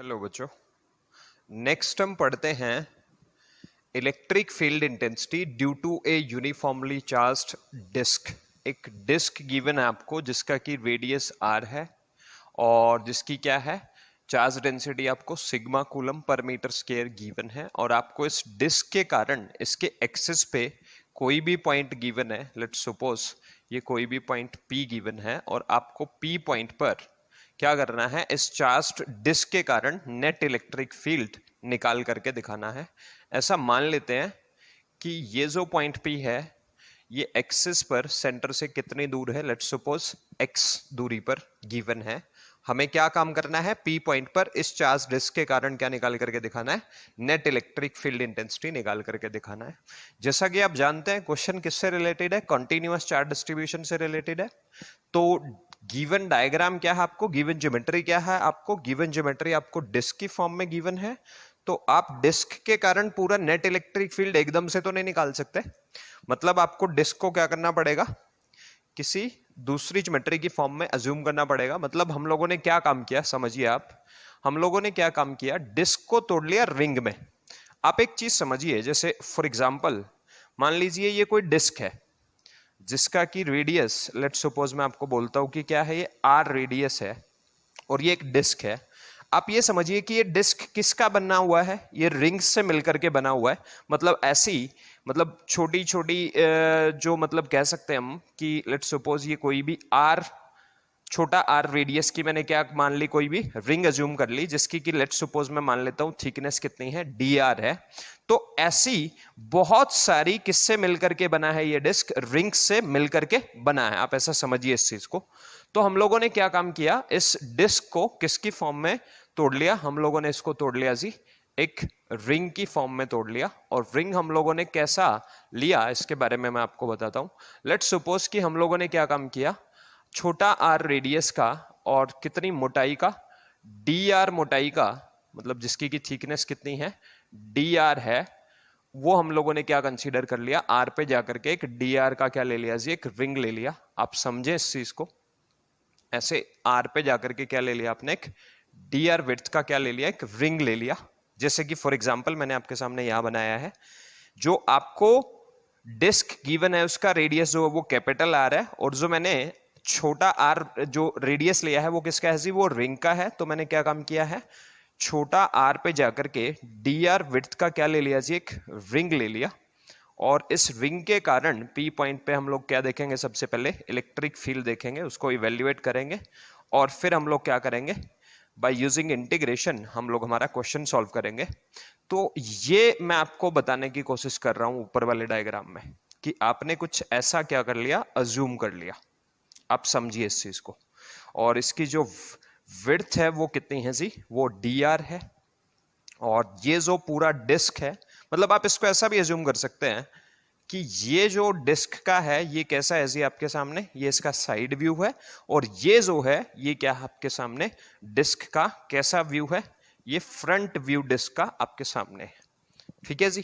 Hello बच्चों, next हम पढ़ते हैं electric field intensity due to a uniformly charged disc. एक डिस्क गिवन है आपको जिसका कि रेडियस आर है और जिसकी क्या है चार्ज डेंसिटी आपको सिग्मा कूलम पर मीटर स्क्वायर गिवन है और आपको इस डिस्क के कारण इसके एक्सिस पे कोई भी पॉइंट गिवन है। लेट्स सपोज ये कोई भी पॉइंट P गिवन है और आपको P पॉइंट पर क्या करना है, इस चार्ज्ड डिस्क के कारण नेट इलेक्ट्रिक फील्ड निकाल करके दिखाना है। ऐसा मान लेते हैं कि ये जो पॉइंट P है ये एक्सिस पर सेंटर से कितनी दूर है, लेट्स सपोज x दूरी पर गिवन है। हमें क्या काम करना है, P पॉइंट पर इस चार्ज डिस्क के कारण क्या निकाल करके दिखाना है, नेट इलेक्ट्रिक फील्ड इंटेंसिटी निकाल करके दिखाना है। जैसा कि आप जानते हैं क्वेश्चन किससे रिलेटेड है, कॉन्टिन्यूअस चार्ज डिस्ट्रीब्यूशन से रिलेटेड है। तो गिवन डायग्राम क्या है आपको, गिवन ज्योमेट्री क्या है आपको, गिवन ज्योमेट्री आपको डिस्क की फॉर्म में गिवन है। तो आप डिस्क के कारण पूरा नेट इलेक्ट्रिक फील्ड एकदम से तो नहीं निकाल सकते, मतलब आपको डिस्क को क्या करना पड़ेगा, किसी दूसरी ज्योमेट्री की फॉर्म में अज्यूम करना पड़ेगा। मतलब हम लोगों ने क्या काम किया समझिए आप, हम लोगों ने क्या काम किया, डिस्क को तोड़ लिया रिंग में। आप एक चीज समझिए, जैसे फॉर एग्जांपल मान लीजिए ये कोई डिस्क है जिसका की रेडियस, लेट्स सपोज मैं आपको बोलता हूं कि क्या है, ये आर रेडियस है और ये एक डिस्क है। आप ये समझिए कि ये डिस्क किसका बना हुआ है, ये रिंग्स से मिलकर के बना हुआ है। मतलब ऐसी मतलब छोटी छोटी जो मतलब कह सकते हैं हम कि लेट्स सपोज ये कोई भी आर, छोटा आर रेडियस की मैंने क्या मान ली, कोई भी रिंग अज्यूम कर ली जिसकी कि लेट्स सपोज मैं मान लेता हूं थिकनेस कितनी है, dr है। तो ऐसी बहुत सारी किससे मिलकर के बना है ये डिस्क, रिंग्स से मिलकर के बना है। आप ऐसा समझिए इस चीज को। तो हम लोगों ने क्या काम किया, इस डिस्क को किसकी फॉर्म में तोड़ लिया, हम लोगों ने इसको तोड़ लिया जी एक रिंग की फॉर्म में तोड़ लिया। और रिंग हम लोगों ने कैसा लिया इसके बारे में मैं आपको बताता हूं। लेट्स सपोज कि हम लोगों ने क्या काम किया, छोटा आर रेडियस का और कितनी मोटाई का, dr मोटाई का, मतलब जिसकी की थिकनेस कितनी है, dr है, वो हम लोगों ने क्या कंसीडर कर लिया, r पे जाकर के एक dr का क्या ले लिया जी, एक रिंग ले लिया। आप समझे इस चीज को, ऐसे r पे जाकर के क्या ले लिया आपने, एक dr विड्थ का क्या ले लिया, एक रिंग ले लिया। जैसे कि फॉर एग्जांपल मैंने आपके सामने यहां बनाया है, जो आपको डिस्क गिवन है उसका रेडियस जो है वो कैपिटल आर है और जो मैंने छोटा आर जो रेडियस लिया है वो किसका है जी, वो रिंग का है। तो मैंने क्या काम किया है, छोटा आर पे जाकर के dr विड्थ का क्या ले लिया जी, एक रिंग ले लिया। और इस रिंग के कारण P पॉइंट पे हम लोग क्या देखेंगे, सबसे पहले इलेक्ट्रिक फील्ड देखेंगे, उसको इवेल्युएट करेंगे और फिर हम लोग क्या करेंगे, बाय यूजिंग इंटीग्रेशन हम लोग हमारा क्वेश्चन सॉल्व करेंगे। तो ये मैं आपको बताने की कोशिश कर रहा हूं ऊपर वाले डायग्राम में कि आपने कुछ ऐसा क्या कर लिया, अज्यूम कर लिया। आप समझिए इस चीज को। और इसकी जो विड्थ है वो कितनी है जी, वो dr है। और ये जो पूरा डिस्क है, मतलब आप इसको ऐसा भी अज्यूम कर सकते हैं कि ये जो डिस्क का है ये कैसा है जी आपके सामने, ये इसका साइड व्यू है और ये जो है ये क्या आपके सामने डिस्क का कैसा व्यू है, ये फ्रंट व्यू डिस्क का आपके सामने है। ठीक है जी।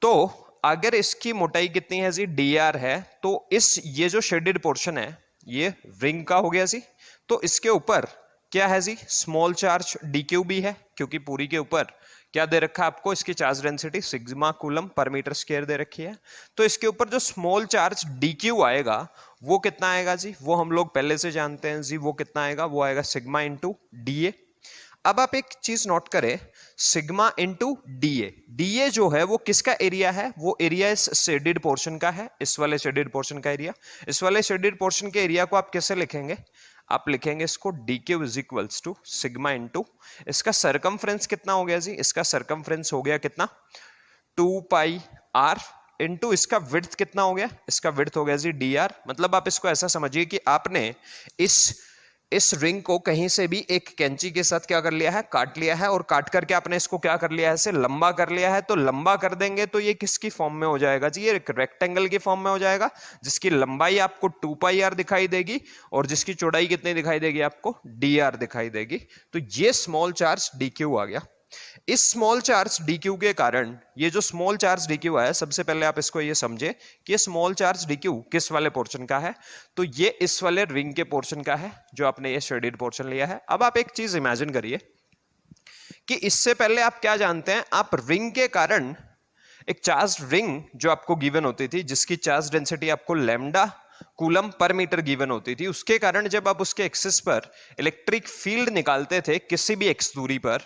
तो अगर इसकी मोटाई कितनी है जी, dr है, तो इस ये जो शेडेड पोर्शन है ये रिंग का हो गया जी। तो इसके ऊपर क्या है जी, स्मॉल चार्ज dq भी है, क्योंकि पूरी के ऊपर क्या दे रखा है आपको, इसकी चार्ज डेंसिटी सिग्मा कूलम पर मीटर स्क्वायर दे रखी है। तो इसके ऊपर जो स्मॉल चार्ज dq आएगा वो कितना आएगा जी, वो हम लोग पहले से जानते हैं जी, वो कितना आएगा, वो आएगा सिग्मा इंटू da। अब आप एक चीज नोट करें, सिग्मा इंटू da जो है वो किसका एरिया है, वो एरिया इस शेडेड पोर्शन का है, इस वाले शेडेड पोर्शन का एरिया। इस वाले शेडेड पोर्शन के एरिया को आप कैसे लिखेंगे, आप लिखेंगे इसको dq is equals to sigma into इसका सरकमफ्रेंस कितना हो गया जी, इसका सरकमफ्रेंस हो गया कितना, 2 पाई r इंटू इसका विड्थ कितना हो गया, इसका विड्थ हो गया जी dr। मतलब आप इसको ऐसा समझिए कि आपने इस रिंग को कहीं से भी एक कैंची के साथ क्या कर लिया है, काट लिया है और काट करके आपने इसको क्या कर लिया है, ऐसे लंबा कर लिया है। तो लंबा कर देंगे तो ये किसकी फॉर्म में हो जाएगा जी, ये एक रेक्टेंगल की फॉर्म में हो जाएगा जिसकी लंबाई आपको 2 पाई r दिखाई देगी और जिसकी चौड़ाई कितनी दिखाई देगी आपको, dr दिखाई देगी। तो ये स्मॉल चार्ज dq आ गया। इस स्मॉल चार्ज dq के कारण ये जो स्मॉल चार्ज dq है, सबसे पहले आप इसको ये समझे कि ये स्मॉल चार्ज dq किस वाले पोर्शन का है, तो ये इस वाले रिंग के पोर्शन का है जो आपने ये शेडेड पोर्शन लिया है। अब आप एक चीज इमेजिन करिए, कि इससे पहले आप क्या जानते हैं, आप रिंग के कारण एक चार्ज रिंग जो आपको गिवन होती थी, जिसकी चार्ज डेंसिटी आपको लैम्डा कूलम पर मीटर गिवन होती थी, उसके कारण जब आप उसके एक्सिस पर इलेक्ट्रिक फील्ड निकालते थे किसी भी एक्स दूरी पर,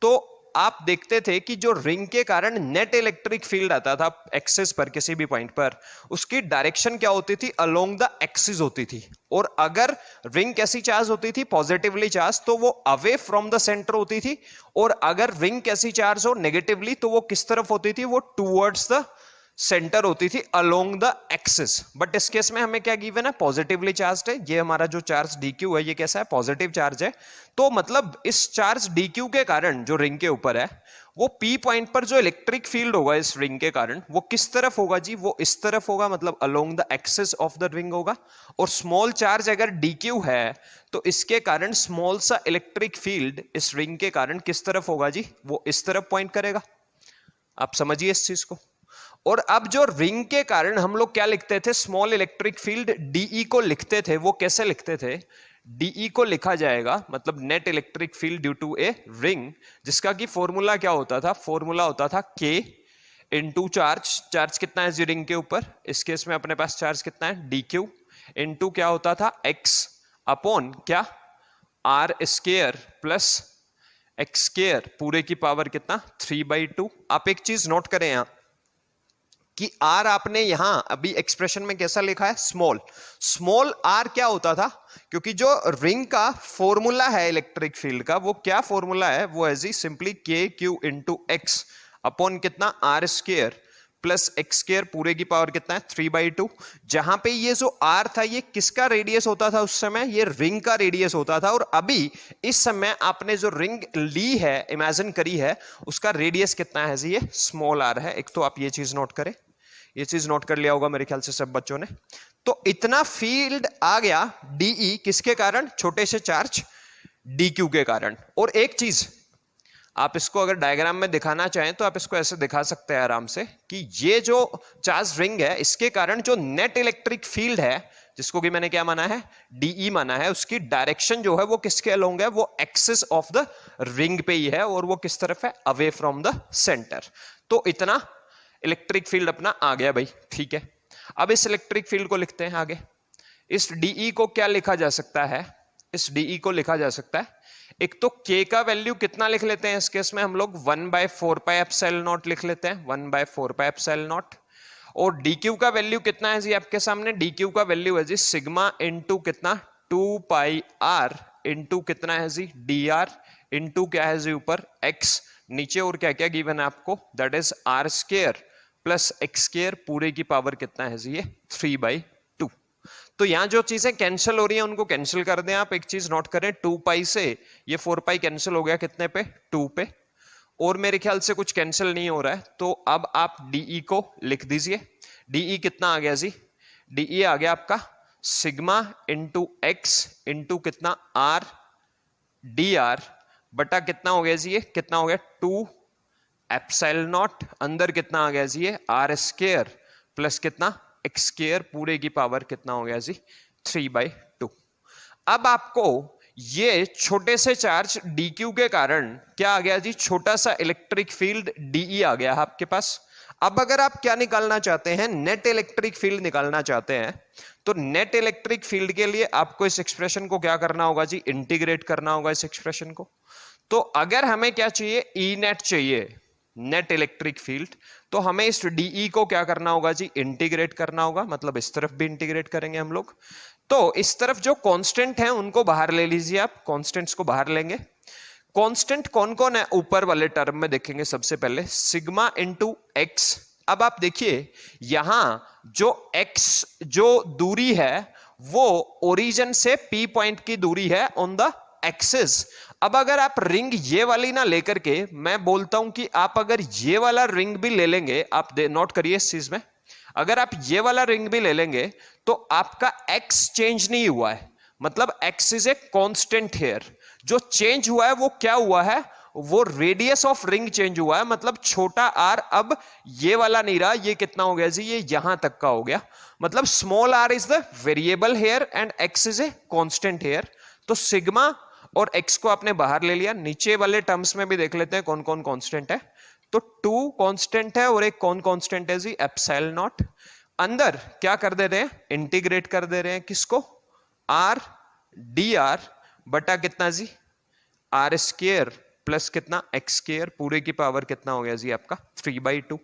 तो आप देखते थे कि जो रिंग के कारण नेट इलेक्ट्रिक फील्ड आता था एक्सिस पर किसी भी पॉइंट पर, उसकी डायरेक्शन क्या होती थी, अलोंग द एक्सिस होती थी। और अगर रिंग कैसी चार्ज होती थी, पॉजिटिवली चार्ज, तो वो अवे फ्रॉम द सेंटर होती थी, और अगर रिंग कैसी चार्ज हो, नेगेटिवली, तो वो किस तरफ होती थी, वो टूवर्ड्स द सेंटर होती थी, अलोंग द एक्सिस। बट इस केस में हमें क्या गिवन है, पॉजिटिवली चार्ज है। ये हमारा जो चार्ज डीक्यू है ये कैसा है, पॉजिटिव चार्ज है। तो मतलब इस चार्ज डीक्यू के कारण जो रिंग के ऊपर है, वो पी पॉइंट पर जो इलेक्ट्रिक फील्ड होगा इस रिंग के कारण, वो किस तरफ होगा जी, वो इस तरफ होगा, मतलब along the axis of the ring होगा। और स्मॉल चार्ज अगर डीक्यू है तो इसके कारण स्मॉल सा इलेक्ट्रिक फील्ड इस रिंग के कारण किस तरफ होगा जी, वो इस तरफ पॉइंट करेगा। आप समझिए इस चीज को। और अब जो रिंग के कारण हम लोग क्या लिखते थे, स्मॉल इलेक्ट्रिक फील्ड डीई को लिखते थे, वो कैसे लिखते थे, डीई को लिखा जाएगा मतलब net electric field due to a ring, जिसका कि फॉर्मूला क्या होता था, फॉर्मूला होता था के इनटू चार्ज। चार्ज कितना है जी रिंग के ऊपर, इस केस में अपने पास चार्ज कितना है, डी क्यू, इनटू क्या होता था, एक्स अपॉन क्या, r square plus x square पूरे की पावर कितना, 3/2। आप एक चीज नोट करें यहां कि आर आपने यहां अभी एक्सप्रेशन में कैसा लिखा है, स्मॉल। स्मॉल आर क्या होता था, क्योंकि जो रिंग का फॉर्मूला है इलेक्ट्रिक फील्ड का, वो क्या फॉर्मूला है, वो है जी simply K Q into x upon कितना, r square plus x square पूरे की पावर कितना है, 3/2। जहां पे ये जो आर था ये किसका रेडियस होता था उस समय, ये रिंग का रेडियस होता था। और अभी इस समय आपने जो रिंग ली है, इमेजिन करी है, उसका रेडियस कितना है जी, ये स्मॉल आर है। एक तो आप ये चीज नोट करें, ये चीज नोट कर लिया होगा मेरे ख्याल से सब बच्चों ने। तो इतना फील्ड आ गया डीई किसके कारण, छोटे से चार्ज डीक्यू के कारण। और एक चीज आप इसको अगर डायग्राम में दिखाना चाहें तो आप इसको ऐसे दिखा सकते हैं आराम से कि ये जो चार्ज रिंग है, इसके कारण जो नेट इलेक्ट्रिक फील्ड है, जिसको कि मैंने क्या माना है, डीई माना है, उसकी डायरेक्शन जो है वो किसके अलोंग है, वो एक्सिस ऑफ द रिंग पे ही है, और वो किस तरफ है, अवे फ्रॉम द सेंटर। तो इतना इलेक्ट्रिक फील्ड अपना आ गया भाई, ठीक है। अब इस इलेक्ट्रिक फील्ड को लिखते हैं आगे। इस डीई को क्या लिखा जा सकता है, इस डीई को लिखा जा सकता है, एक तो के का वैल्यू कितना लिख लेते हैं इस केस में हम लोग, 1/4πε0 लिख लेते हैं, 1/4πε0। और डीक्यू का वैल्यू कितना है जी आपके सामने, डीक्यू का वैल्यू है जी सिग्मा इंटू कितना, 2πr इंटू कितना है जी, डी आर इंटू क्या है जी ऊपर एक्स, नीचे और क्या क्या गिवन है आपको, that is r square plus x square पूरे की पावर कितना है जी, ये 3/2। तो यहां जो चीजें कैंसिल हो रही हैं उनको कैंसिल कर दें आप। एक चीज नोट करें, 2π से ये 4π कैंसिल हो गया कितने पे, 2 पे, और मेरे ख्याल से कुछ कैंसिल नहीं हो रहा है। तो अब आप डीई को लिख दीजिए। डीई कितना आ गया जी, डीई आ गया आपका सिग्मा इंटू एक्स इंटू कितना, आर डी आर बटा कितना हो गया जी, ये कितना हो गया, 2 एप्सिलॉन नॉट, अंदर कितना आ गया जी, ये आर स्क्वायर प्लस कितना, एक्स स्क्वायर पूरे की पावर कितना हो गया जी, 3/2। अब आपको ये छोटे से चार्ज डीक्यू के कारण क्या आ गया जी, छोटा सा इलेक्ट्रिक फील्ड डीई आ गया आपके पास। अब अगर आप क्या निकालना चाहते हैं, नेट इलेक्ट्रिक फील्ड निकालना चाहते हैं, तो नेट इलेक्ट्रिक फील्ड के लिए आपको इस एक्सप्रेशन को क्या करना होगा जी, इंटीग्रेट करना होगा इस एक्सप्रेशन को। तो अगर हमें क्या चाहिए, ई नेट चाहिए, नेट इलेक्ट्रिक फील्ड, तो हमें इस डीई को क्या करना होगा जी, इंटीग्रेट करना होगा, मतलब इस तरफ भी इंटीग्रेट करेंगे हम लोग। तो इस तरफ जो कांस्टेंट हैं उनको बाहर ले लीजिए आप, कांस्टेंट्स को बाहर लेंगे। कांस्टेंट कौन कौन है, ऊपर वाले टर्म में देखेंगे सबसे पहले, सिग्मा इंटू एक्स। अब आप देखिए यहां जो एक्स जो दूरी है वो ओरिजिन से पी पॉइंट की दूरी है ऑन द एक्सिस। अब अगर आप रिंग ये वाली ना लेकर के, मैं बोलता हूं कि आप अगर ये वाला रिंग भी ले लेंगे, आप नोट करिए इस चीज में, अगर आप ये वाला रिंग भी ले लेंगे तो आपका एक्स चेंज नहीं हुआ है, मतलब x is a constant here. जो चेंज हुआ है वो क्या हुआ है, वो रेडियस ऑफ रिंग चेंज हुआ है, मतलब छोटा आर अब ये वाला नहीं रहा, ये कितना हो गया जी, ये यहां तक का हो गया, मतलब small r is the variable here and x is a constant here. तो सिग्मा और x को आपने बाहर ले लिया। नीचे वाले टर्म्स में भी देख लेते हैं कौन कौन कांस्टेंट है। तो 2 कांस्टेंट है और एक कौन कांस्टेंट है जी, एप्सिलॉन नॉट। अंदर क्या कर दे रहे हैं, इंटीग्रेट कर दे रहे हैं किसको, आर डी आर बटा कितना जी, आर स्क्वायर प्लस कितना एक्स स्क्वायर, पूरे की पावर कितना हो गया जी आपका 3/2।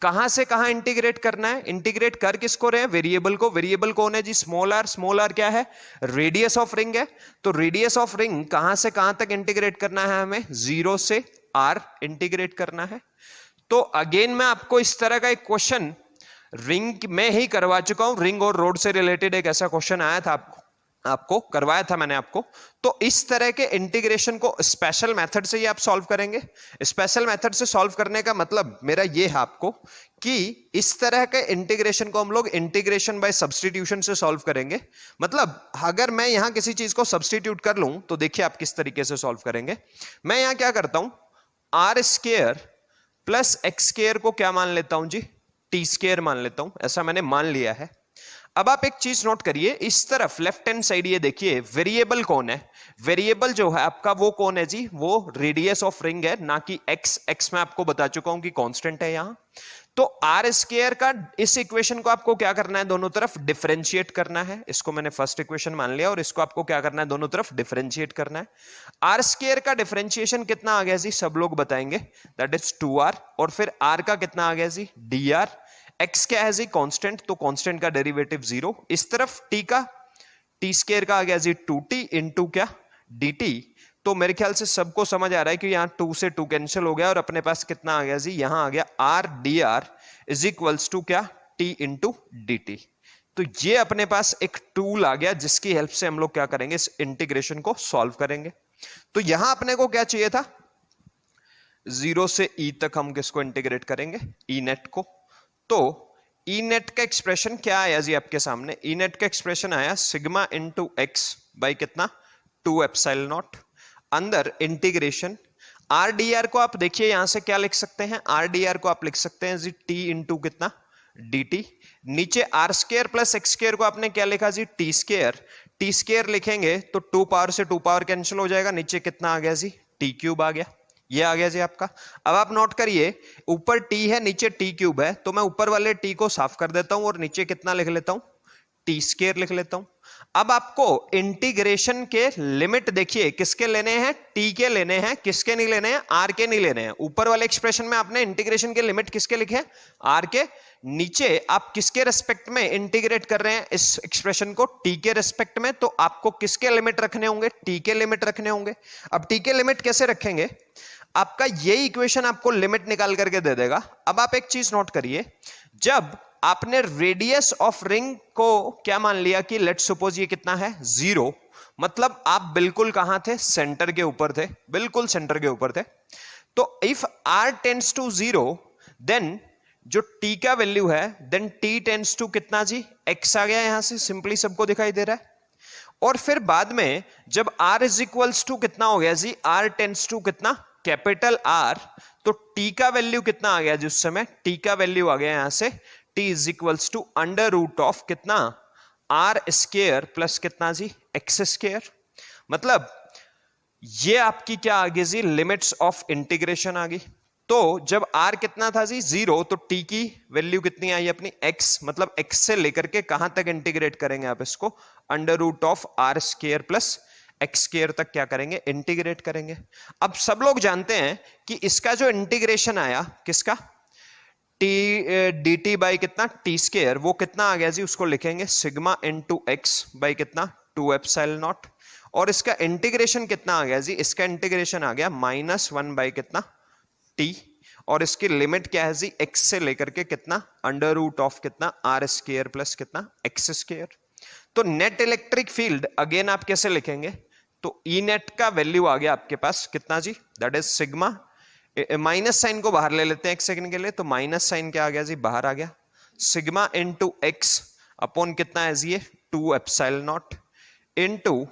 कहां से कहां इंटीग्रेट करना है, इंटीग्रेट कर किसको रहे हैं, वेरिएबल को। वेरिएबल कौन है जी, स्मॉल आर। स्मॉल आर क्या है, रेडियस ऑफ रिंग है। तो रेडियस ऑफ रिंग कहां से कहां तक इंटीग्रेट करना है हमें, 0 से आर इंटीग्रेट करना है। तो अगेन मैं आपको इस तरह का एक क्वेश्चन रिंग में ही करवा चुका हूं। रिंग और रोड से रिलेटेड एक ऐसा क्वेश्चन आया था आपको करवाया था मैंने आपको। तो इस तरह के इंटीग्रेशन को स्पेशल मेथड से ही आप सॉल्व करेंगे। स्पेशल मेथड से सॉल्व करने का मतलब मेरा ये है आपको कि इस तरह के इंटीग्रेशन को हम लोग इंटीग्रेशन बाय सब्स्टिट्यूशन से सॉल्व करेंगे। मतलब अगर मैं यहां किसी चीज को सब्स्टिट्यूट कर लूं तो देखिए आप किस तरीके से सॉल्व करेंगे। मैं यहां क्या करता हूं, r square plus x square को क्या मान लेता हूं जी, टी स्क्वायर मान लेता हूं, ऐसा मैंने मान लिया है। अब आप एक चीज नोट करिए, इस तरफ लेफ्ट हैंड साइड ये देखिए वेरिएबल कौन है, वेरिएबल जो है आपका वो कौन है जी, वो रेडियस ऑफ रिंग है, ना कि एक्स। एक्स मैं आपको बता चुका हूं कि कांस्टेंट है यहां। तो आर स्क्वायर का इस इक्वेशन को आपको क्या करना है, दोनों तरफ डिफरेंशिएट करना है। इसको मैंने फर्स्ट इक्वेशन मान लिया और इसको आपको क्या करना है, दोनों तरफ डिफरेंशिएट करना है। आर स्क्वायर का डिफरेंशिएशन कितना आ गया जी, सब लोग बताएंगे, दैट इज 2r। और फिर आर का कितना आ गया जी, dr। x क्या है जी, कांस्टेंट, तो कांस्टेंट का डेरिवेटिव 0। इस तरफ t का, टी स्क्वायर का आ गया जी 2t इंटू क्या, dt। तो मेरे ख्याल से सबको समझ आ रहा है कि यहाँ 2 से 2 कैंसिल हो गया और अपने पास कितना आ गया जी, यहां आ गया r dr is equals to क्या, t इंटू dt। तो ये अपने पास एक टूल आ गया जिसकी हेल्प से हम लोग क्या करेंगे, इस इंटीग्रेशन को सॉल्व करेंगे। तो यहां अपने को क्या चाहिए था, 0 से e तक हम किसको इंटीग्रेट करेंगे, ई नेट को। तो ई नेट का एक्सप्रेशन क्या आया जी आपके सामने, ई नेट का एक्सप्रेशन आया सिग्मा इंटू एक्स बाई कितना, 2 एप्सिलॉन नॉट। अंदर इंटीग्रेशन आर डी आर को आप देखिए यहां से क्या लिख सकते हैं, आर डी आर को आप लिख सकते हैं जी टी इंटू कितना, डी टी। नीचे r square plus x square को आपने क्या लिखा जी, टी स्क्वायर। टी स्क्वायर लिखेंगे तो 2 पावर से 2 पावर कैंसिल हो जाएगा, नीचे कितना आ गया जी, टी क्यूब आ गया। ये आ गया जी आपका। अब आप नोट करिए, ऊपर t है नीचे t क्यूब है, तो मैं ऊपर वाले t को साफ कर देता हूं और नीचे कितना लिख लेता हूं, टी स्क्वायर लिख लेता हूं। अब आपको इंटीग्रेशन के लिमिट देखिए किसके लेने हैं, t के लेने हैं, किसके नहीं लेने हैं, r के नहीं लेने हैं। ऊपर वाले एक्सप्रेशन में आपने इंटीग्रेशन के लिमिट किसके लिखे हैं, r के। नीचे आप किसके रेस्पेक्ट में इंटीग्रेट कर रहे हैं इस एक्सप्रेशन को, t के रेस्पेक्ट में। तो आपको किसके लिमिट रखने होंगे, t के लिमिट रखने होंगे। अब t के लिमिट कैसे रखेंगे, आपका ये इक्वेशन आपको लिमिट निकाल करके दे देगा। अब आप एक चीज नोट करिए, जब आपने रेडियस ऑफ रिंग को क्या मान लिया कि लेट्स सपोज ये कितना है, 0, मतलब आप बिल्कुल कहां थे, सेंटर के ऊपर थे, बिल्कुल सेंटर के ऊपर थे। तो if r tends to 0 then जो t का वैल्यू है, देन t टेंड्स टू कितना जी, x आ गया, यहां से सिंपली सबको दिखाई दे रहा है। और फिर बाद में जब r इज इक्वल्स टू कितना हो गया जी, r टेंड्स टू कितना, कैपिटल R, तो t का वैल्यू कितना आ गया जिस समय, t का वैल्यू आ गया यहां से t is equals to under root of कितना, r स्क्वायर प्लस कितना जी, x स्क्वायर। मतलब ये आपकी क्या आ गई जी, लिमिट्स ऑफ इंटीग्रेशन आ गई। तो जब r कितना था जी, 0, तो t की वैल्यू कितनी आई अपनी, x। मतलब x से लेकर के कहां तक इंटीग्रेट करेंगे आप इसको, under root of r square plus x square तक क्या करेंगे, इंटीग्रेट करेंगे। अब सब लोग जानते हैं कि इसका जो इंटीग्रेशन आया किसका, टी डी टी बाई कितना, टी स्क्वायर, वो कितना आ गया जी, उसको लिखेंगे सिग्मा इनटू एक्स बाई कितना, 2 एप्सिलॉन नॉट। और इसका इंटीग्रेशन कितना आ गया जी, इसका इंटीग्रेशन आ गया -1 बाई कितना, टी। और इसकी लिमिट क्या है जी, एक्स से लेकर के कितना, अंडर रूट ऑफ कितना, आर स्क्वायर प्लस कितना, एक्स स्क्वायर। तो नेट इलेक्ट्रिक फील्ड अगेन आप कैसे लिखेंगे, तो ई नेट का वैल्यू आ गया आपके पास कितना जी, that is sigma, minus sign को बाहर ले लेते हैं एक सेकंड के लिए, तो माइनस साइन क्या आ गया जी, बाहर आ गया, सिग्मा इनटू एक्स अपॉन कितना है जी, 2 एप्सिलॉन नॉट इनटू,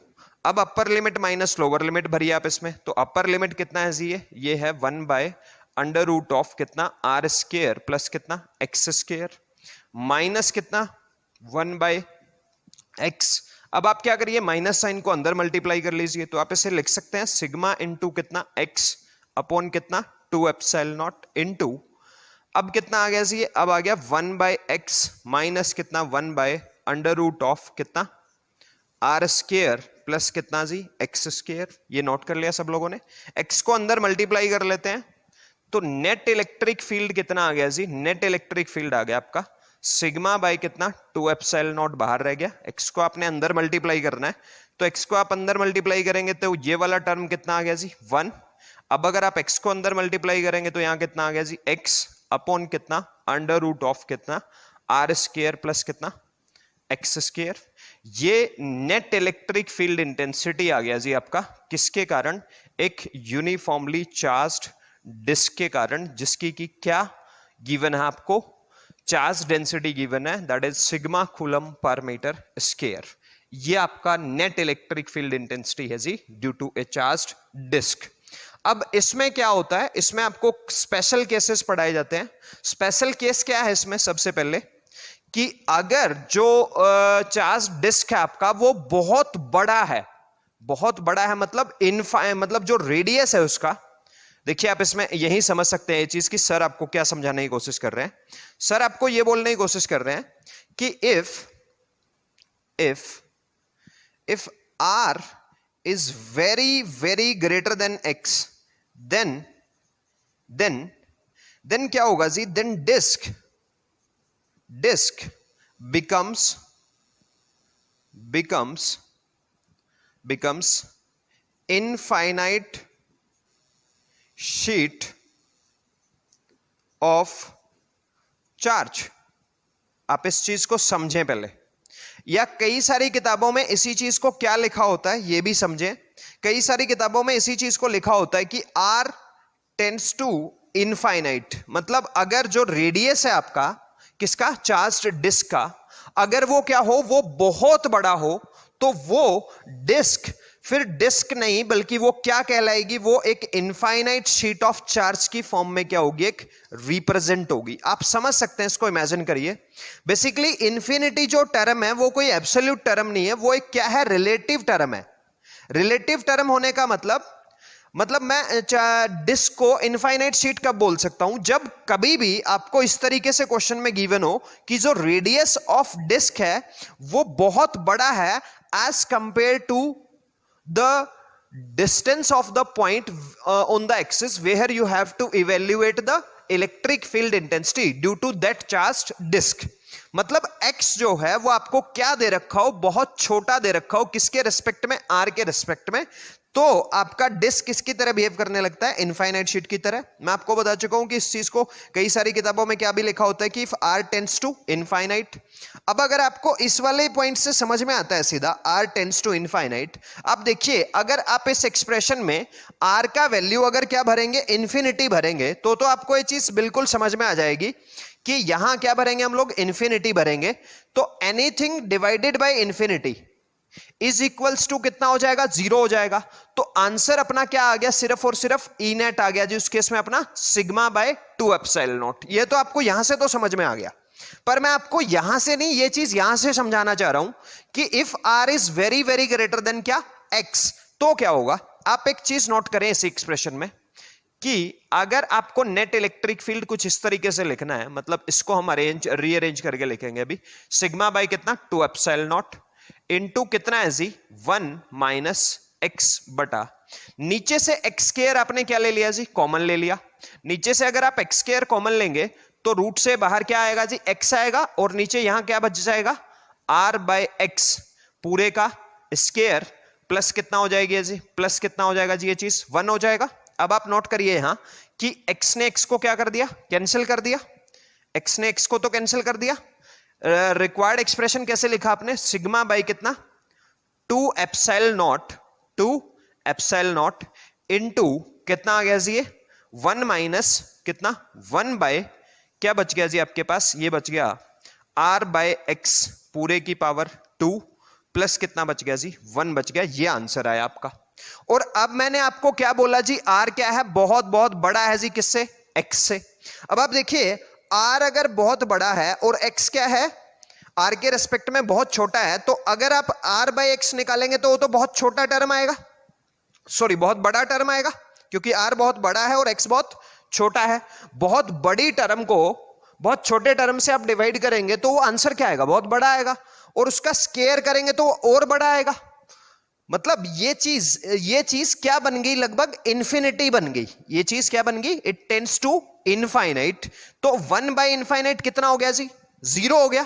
अब upper limit minus lower limit भरिए आप इसमें, तो अपर लिमिट कितना है जी, ये है 1 बाय अंडर रूट ऑफ कितना, आर स्क्वायर प्लस कितना, एक्स स्क्वायर, माइनस कितना 1 बाय एक्स अब आप क्या करिए, माइनस साइन को अंदर मल्टीप्लाई कर लीजिए, तो आप इसे लिख सकते हैं सिग्मा इंटू कितना x अपॉन कितना 2 एप्सिलॉन नॉट इंटू, अब कितना आ गया जी, अब आ गया 1 बाय एक्स माइनस कितना 1 बाय अंडर रूट ऑफ कितना आर स्क्वायर प्लस कितना जी एक्स स्क्वायर। ये नोट कर लिया सब लोगों ने। एक्स को अंदर मल्टीप्लाई कर लेते हैं, तो नेट इलेक्ट्रिक फील्ड कितना आ गया जी, नेट इलेक्ट्रिक फील्ड आ गया आपका सिग्मा बाय कितना 2 एप्सिलॉन नॉट बाहर रह गया। एक्स को आपने अंदर मल्टीप्लाई करना है, तो एक्स को आप अंदर मल्टीप्लाई करेंगे तो ये वाला टर्म कितना आ गया जी 1। अब अगर आप एक्स को अंदर मल्टीप्लाई करेंगे तो यहां कितना आ गया जी एक्स अपॉन कितना अंडर रूट ऑफ कितना आर स्क्वायर प्लस कितना एक्स स्क्वायर। ये नेट इलेक्ट्रिक फील्ड इंटेंसिटी आ गया जी आपका, किसके कारण, एक यूनिफॉर्मली चार्ज्ड डिस्क के कारण, जिसकी की क्या गिवन है आपको, चार्ज डेंसिटी गिवन है, दैट इज सिग्मा कूलम पर मीटर स्क्वायर। ये आपका नेट इलेक्ट्रिक फील्ड इंटेंसिटी है जी due to a charged disc. अब इसमें क्या होता है, इसमें आपको स्पेशल केसेस पढ़ाए जाते हैं। स्पेशल केस क्या है इसमें, सबसे पहले कि अगर जो चार्ज डिस्क है आपका वो बहुत बड़ा है, बहुत बड़ा है मतलब मतलब जो रेडियस है उसका, देखिए आप इसमें यही समझ सकते हैं ये चीज कि सर आपको क्या समझाने की कोशिश कर रहे हैं। सर आपको ये बोलने की कोशिश कर रहे हैं कि if r is very greater than x, then क्या होगा जी, then disk becomes infinite sheet of charge। आप इस चीज को समझें पहले, या कई सारी किताबों में इसी चीज को क्या लिखा होता है ये भी समझें। कई सारी किताबों में इसी चीज को लिखा होता है कि R टेंड्स टू इनफाइनाइट, मतलब अगर जो रेडियस है आपका किसका, चार्ज्ड डिस्क का, अगर वो क्या हो, वो बहुत बड़ा हो, तो वो डिस्क फिर डिस्क नहीं बल्कि वो क्या कहलाएगी, वो एक इनफाइनाइट शीट ऑफ चार्ज की फॉर्म में क्या होगी, एक रिप्रेजेंट होगी। आप समझ सकते हैं इसको, इमेजिन करिए। बेसिकली इन्फिनिटी जो टर्म है वो कोई एब्सोल्यूट टर्म नहीं है, वो एक क्या है, रिलेटिव टर्म है। रिलेटिव टर्म होने का मतलब मैं डिस्क को इनफाइनाइट शीट कब बोल सकता हूं, जब कभी भी आपको इस तरीके से क्वेश्चन में गिवन हो कि जो रेडियस ऑफ डिस्क है वो बहुत बड़ा है as compare to the distance of the point on the axis where you have to evaluate the electric field intensity due to that charged disk। मतलब x जो है वो आपको क्या दे रखा हो, बहुत छोटा दे रखा हो, किसके रिस्पेक्ट में, r के रिस्पेक्ट में, तो आपका डिस्क किसकी तरह बिहेव करने लगता है, इनफाइनाइट शीट की तरह। मैं आपको बता चुका हूं कि इस चीज को कई सारी किताबों में क्या भी लिखा होता है कि if r tends to infinite. अब अगर आपको इस वाले पॉइंट से समझ में आता है सीधा r टेंड्स टू इनफाइनाइट, आप देखिए अगर आप इस एक्सप्रेशन में r का वैल्यू अगर क्या भरेंगे, इन्फिनिटी भरेंगे, तो आपको ये चीज बिल्कुल समझ में आ जाएगी कि यहां क्या भरेंगे हम लोग, इन्फिनिटी भरेंगे। तो anything divided by infinity is equals to कितना हो जाएगा, 0 हो जाएगा। तो आंसर अपना क्या आ गया, सिर्फ और सिर्फ ई नेट आ गया जी, उस केस में अपना सिग्मा बाय 2 एप्सिलॉन नॉट। ये तो आपको यहां से तो समझ में आ गया, पर मैं आपको यहां से नहीं, ये चीज यहां से समझाना चाह रहा हूं कि if r is very greater than क्या, एक्स, तो क्या होगा। आप एक चीज नोट करें इस एक्सप्रेशन में कि अगर आपको नेट इलेक्ट्रिक फील्ड कुछ इस तरीके से लिखना है, मतलब इसको हम रीअरेंज करके लिखेंगे अभी, सिग्मा बाय कितना 2 एप्सिलॉन नॉट इनटू कितना है जी 1 माइनस एक्स बटा, नीचे से एक्स स्क्वायर आपने क्या ले लिया जी, कॉमन ले लिया। नीचे से अगर आप एक्स स्क्वायर कॉमन लेंगे तो रूट से बाहर क्या आएगा जी, एक्स आएगा, और नीचे यहां क्या बच जाएगा, आर बाय एक्स पूरे का स्क्वायर प्लस कितना हो जाएगी जी, प्लस कितना हो जाएगा जी, ये चीज 1 हो जाएगा। अब आप नोट करिए यहां कि x ने x को क्या कर दिया, कैंसिल कर दिया, x ने x को तो कैंसिल कर दिया। रिक्वायर्ड एक्सप्रेशन कैसे लिखा आपने, सिग्मा बाई कितना 2 एप्सिलॉन नॉट इनटू कितना आ गया जी, ये 1 माइनस कितना 1 बाय क्या बच गया जी आपके पास, ये बच गया r बाय x पूरे की पावर 2 प्लस कितना बच गया जी, 1 बच गया। ये आंसर आया आपका। और अब मैंने आपको क्या बोला जी, r क्या है, बहुत बड़ा है जी, किससे, x से। अब आप देखिए r अगर बहुत बड़ा है और x क्या है, आर के रेस्पेक्ट में बहुत छोटा है, तो अगर आप आर बाई एक्स निकालेंगे तो वो तो बहुत छोटा टर्म आएगा, सॉरी बहुत बड़ा टर्म आएगा, क्योंकि आर बहुत बड़ा है और एक्स बहुत छोटा है। बहुत बड़ी टर्म को बहुत छोटे टर्म से आप डिवाइड करेंगे तो वो आंसर क्या आएगा, बहुत बड़ा आएगा, और उसका स्केयर करेंगे तो और बड़ा आएगा। मतलब ये चीज क्या बन गई, लगभग इंफिनिटी बन गई। ये चीज क्या बन गई, इट टेंड्स टू इनफाइनाइट। तो 1 बाय इनफाइनाइट कितना हो गया जी, 0 हो गया।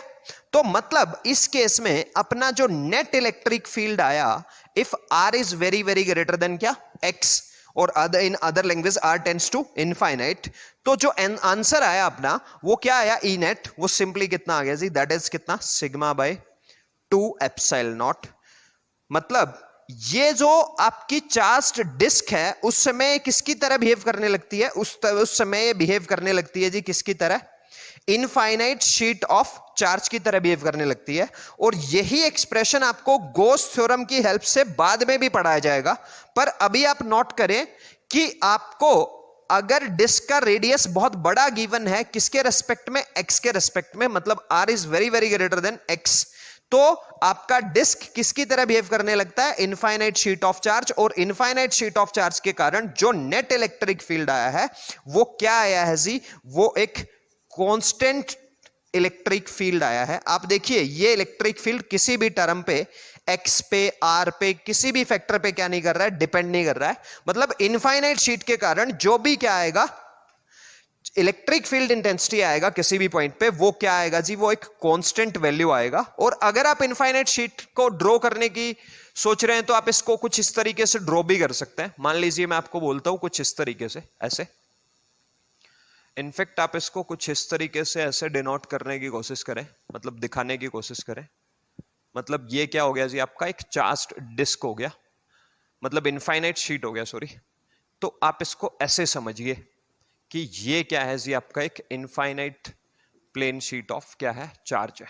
तो मतलब इस केस में अपना जो नेट इलेक्ट्रिक फील्ड आया, if r is very very greater than क्या, एक्स, और in other language r tends to infinite, तो जो आंसर आया अपना वो क्या आया, ई नेट, वो सिंपली कितना आ गया जी, दैट इज कितना, सिग्मा बाय 2 एप्सिलॉन नॉट। मतलब ये जो आपकी चार्ज्ड डिस्क है उस समय किसकी तरह बिहेव करने लगती है, उस समय ये बिहेव करने लगती है जी किसकी तरह, इनफाइनाइट शीट ऑफ चार्ज की तरह बिहेव करने लगती है। और यही एक्सप्रेशन आपको गोस थ्योरम की हेल्प से बाद में भी पढ़ाया जाएगा, पर अभी आप नोट करें कि आपको अगर डिस्क का रेडियस बहुत बड़ा गिवन है, किसके रेस्पेक्ट में, एक्स के रेस्पेक्ट में, मतलब r is very very greater than x, तो आपका डिस्क किसकी तरह बिहेव करने लगता है, इनफाइनाइट शीट ऑफ चार्ज। और इनफाइनाइट शीट ऑफ चार्ज के कारण जो नेट इलेक्ट्रिक फील्ड आया है वो क्या आया है जी, वो एक कांस्टेंट इलेक्ट्रिक फील्ड आया है। आप देखिए ये इलेक्ट्रिक फील्ड किसी भी टर्म पे, एक्स पे, आर पे, किसी भी फैक्टर पे क्या नहीं कर रहा है, डिपेंड नहीं कर रहा है। मतलब इनफाइनाइट शीट के कारण जो भी क्या आएगा, इलेक्ट्रिक फील्ड इंटेंसिटी आएगा किसी भी पॉइंट पे, वो क्या आएगा जी, वो एक कांस्टेंट वैल्यू आएगा। और अगर आप इनफाइनाइट शीट को ड्रॉ करने की सोच रहे हैं तो आप इसको कुछ इस तरीके से ड्रॉ भी कर सकते हैं। मान लीजिए मैं आपको बोलता हूं कुछ इस तरीके से, ऐसे, इनफैक्ट आप इसको कुछ इस तरीके से ऐसे डिनोट करने की कोशिश करें, मतलब दिखाने की कोशिश करें। मतलब ये क्या हो गया जी, आपका एक चार्ज्ड डिस्क हो गया, मतलब इनफाइनाइट शीट हो गया, सॉरी। तो आप इसको ऐसे समझिए कि ये क्या है जी, आपका एक इनफाइनाइट प्लेन शीट ऑफ क्या है, चार्ज है।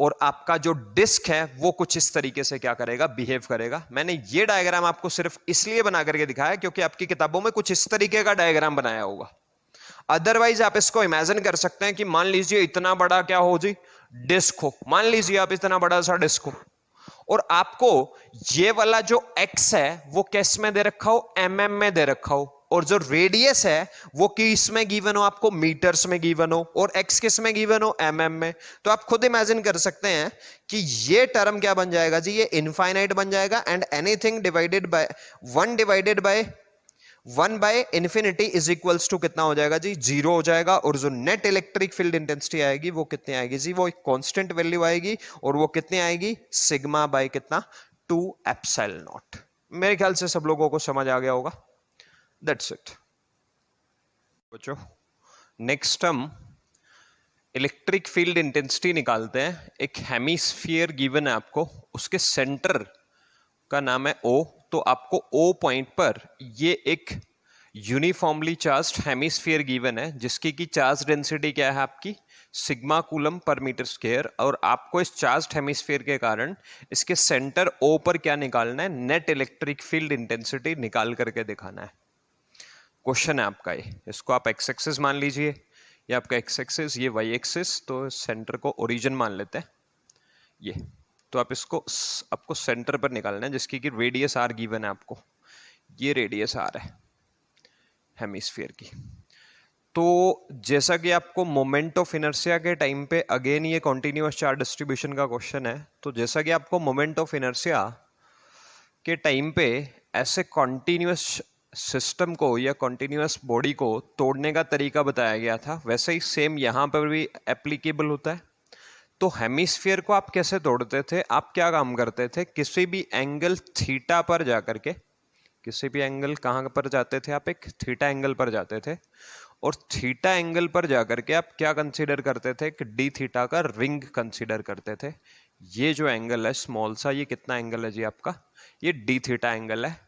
और आपका जो डिस्क है वो कुछ इस तरीके से क्या करेगा, बिहेव करेगा। मैंने ये डायग्राम आपको सिर्फ इसलिए बना करके दिखाया क्योंकि आपकी किताबों में कुछ इस तरीके का डायग्राम बनाया होगा। अदरवाइज आप इसको इमेजिन कर सकते हैं कि मान लीजिए इतना बड़ा क्या हो जी, डिस्क हो, मान लीजिए आप इतना बड़ा सा डिस्क हो, और आपको ये वाला जो एक्स है वो किस में दे रखा हो, एमएम में दे रखा हो, और जो रेडियस है वो किस में गिवन हो, आपको मीटर्स में गिवन हो, और एक्स किस में गिवन हो, एमएम में। तो आप खुद इमेजिन कर सकते हैं कि ये टर्म क्या बन जाएगा जी, ये इनफाइनाइट बन जाएगा। And anything divided by 1 by infinity is equals to कितना हो जाएगा जी, 0 हो जाएगा। और जो नेट इलेक्ट्रिक फील्ड इंटेंसिटी आएगी वो कितनी आएगी जी, वो एक कांस्टेंट वैल्यू आएगी, और वो कितनी आएगी, सिग्मा बाय कितना, 2 एप्सिलॉन नॉट। मेरे ख्याल से सब लोगों को समझ आ गया होगा। दैट्स इट बच्चों। नेक्स्ट हम इलेक्ट्रिक फील्ड इंटेंसिटी निकालते हैं। एक हेमिस्फीयर गिवन है आपको, उसके सेंटर का नाम है O। तो आपको O पॉइंट पर ये एक यूनिफॉर्मली चार्ज्ड हेमिस्फीयर गिवन है जिसकी की चार्ज डेंसिटी क्या है आपकी, सिग्मा कूलम पर मीटर स्क्वायर। और आपको इस चार्ज्ड हेमिस्फीयर के कारण इसके सेंटर O पर क्या निकालना है, नेट इलेक्ट्रिक फील्ड इंटेंसिटी निकाल करके दिखाना है। क्वेश्चन है आपका ये, इसको आप एक्स एक्सिस मान लीजिए, ये आपका एक्स एक्सिस, ये वाई एक्सिस, तो सेंटर को ओरिजिन मान लेते हैं ये। तो आप इसको आपको सेंटर पर निकालना है जिसकी कि रेडियस आर गिवन है आपको, ये रेडियस आर है हेमिस्फीयर की। तो जैसा कि आपको मोमेंट ऑफ इनर्शिया के टाइम पे, अगेन ये कॉन्टिन्यूअस चार्ज डिस्ट्रीब्यूशन का क्वेश्चन है, तो जैसा कि आपको मोमेंट ऑफ इनर्शिया के टाइम पे ऐसे कॉन्टिन्यूअस सिस्टम को या कॉन्टिन्यूअस बॉडी को तोड़ने का तरीका बताया गया था, वैसे ही सेम यहाँ पर भी एप्लीकेबल होता है। तो हेमिस्फीयर को आप कैसे तोड़ते थे, आप क्या काम करते थे, किसी भी एंगल थीटा पर जाकर के, किसी भी एंगल कहाँ पर जाते थे आप, एक थीटा एंगल पर जाते थे, और थीटा एंगल पर जाकर के आप क्या कंसीडर करते थे, कि डी थीटा का रिंग कंसीडर करते थे। ये जो एंगल है स्मॉल सा, ये कितना एंगल है जी आपका, ये डी थीटा एंगल है।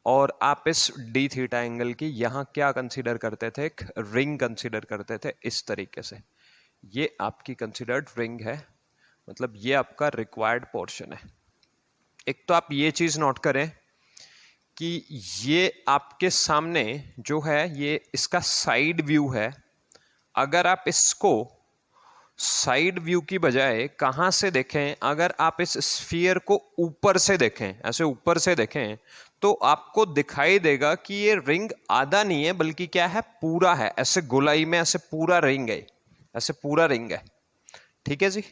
और आप इस डी थीटा एंगल की यहाँ क्या कंसीडर करते थे, एक रिंग कंसीडर करते थे इस तरीके से। ये आपकी कंसिडर्ड रिंग है, मतलब ये आपका रिक्वायर्ड पोर्शन है। एक तो आप ये चीज नोट करें कि ये आपके सामने जो है ये इसका साइड व्यू है। अगर आप इसको साइड व्यू की बजाय कहां से देखें, अगर आप इस स्फीयर को ऊपर से देखें, ऐसे ऊपर से देखें, तो आपको दिखाई देगा कि ये रिंग आधा नहीं है बल्कि क्या है, पूरा है। ऐसे गोलाई में ऐसे पूरा रिंग है, ऐसे पूरा रिंग है। ठीक है जी।